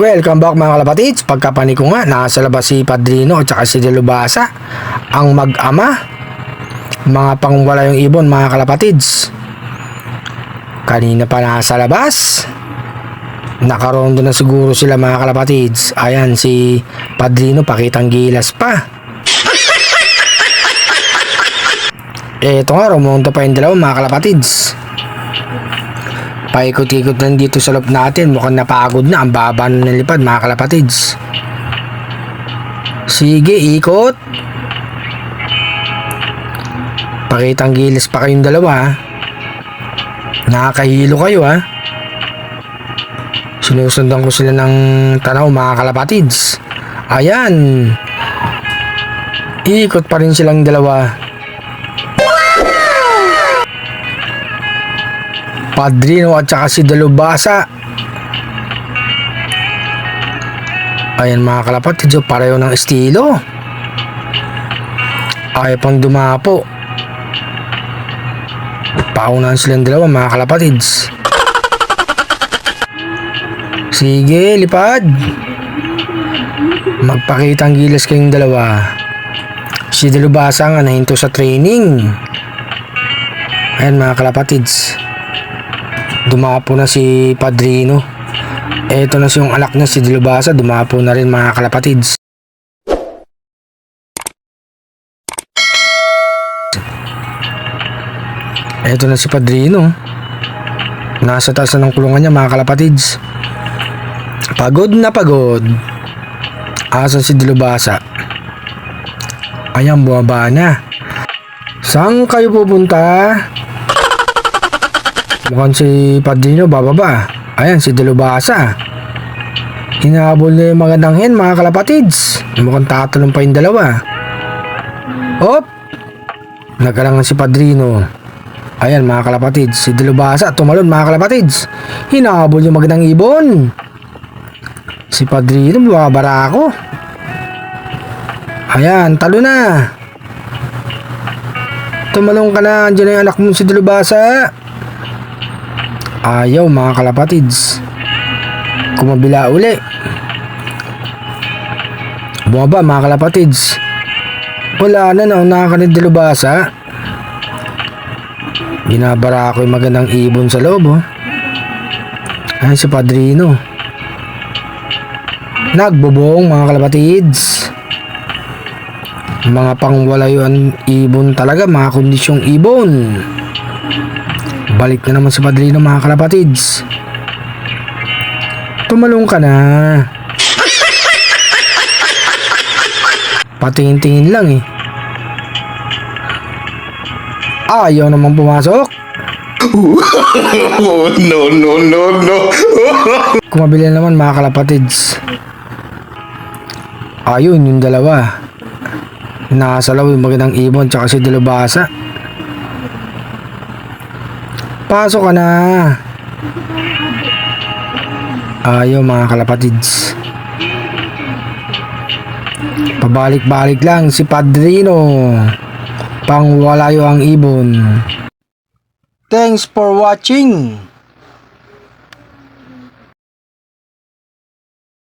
Welcome back mga kalapatids. Pagkapani ko nga, nasa labas si Padrino at saka si Delubasa, ang mag-ama. Mga pangwala yung ibon mga kalapatids. Kanina pa nasa labas. Nakarondo na siguro sila mga kalapatids. Ayan si Padrino, pakitang gilas pa. Eto nga, rumunta pa yung dalawa mga kalapatids. Paikot-ikot lang dito sa loob natin. Mukhang napagod na. Ang baba na nalipad mga kalapatids. Sige, ikot. Pakitang gilas pa kayong dalawa. Nakakahilo kayo ha. Sinusundan ko sila ng tanaw mga kalapatids. Ayan. Ikot pa rin silang dalawa. Padrino at saka si Delubasa. Ayan mga kalapatids, pareho ng estilo. Ayaw pang dumapo. Paunahan silang dalawa mga kalapatids. Sige, lipad. Magpakitang gilas kayong dalawa. Si Delubasa nga nahinto sa training. Ayan mga kalapatids, dumapo na si Padrino. Eto na si yung anak na si Delubasa, dumapo na rin mga kalapatids. Eto na si Padrino. Nasa taas na ng kulungan niya mga kalapatids. Pagod na pagod. Asan si Delubasa? Ayan, bumaba na. Saan kayo pupunta? Mukhang si Padrino bababa. Ayan si Delubasa. Hinahabol na yung magandang hen mga kalapatids. Mukhang tatalong pa yung dalawa. Hop! Nagalangan si Padrino. Ayan mga kalapatids, si Delubasa tumalon mga kalapatids. Hinahabol yung magandang ibon. Si Padrino babara ako. Ayan, talo na. Tumalong ka na. Andiyan na yung anak mo si Delubasa. Ayaw mga kalapatids. Kumabila uli. Bumaba mga kalapatids. Wala na, nauna ka ni Delubasa. Binabara ako yung magandang ibon sa loob. Ayan si Padrino. Nagbubong mga kalapatids. Mga pangwalayuan ibon talaga, mga kondisyong ibon. Balik na naman si Padrino mga kalapatids. Tumalong ka na. Patingin-tingin lang eh. Ayaw naman pumasok. No. Kumabili naman mga kalapatids. Ayun yung dalawa. Nasalaw yung magandang ibon tsaka si Delubasa. Pasok ka na. Ayaw mga kalapatids. Pabalik-balik lang si Padrino. Pangwalayo ang ibon. Thanks for watching.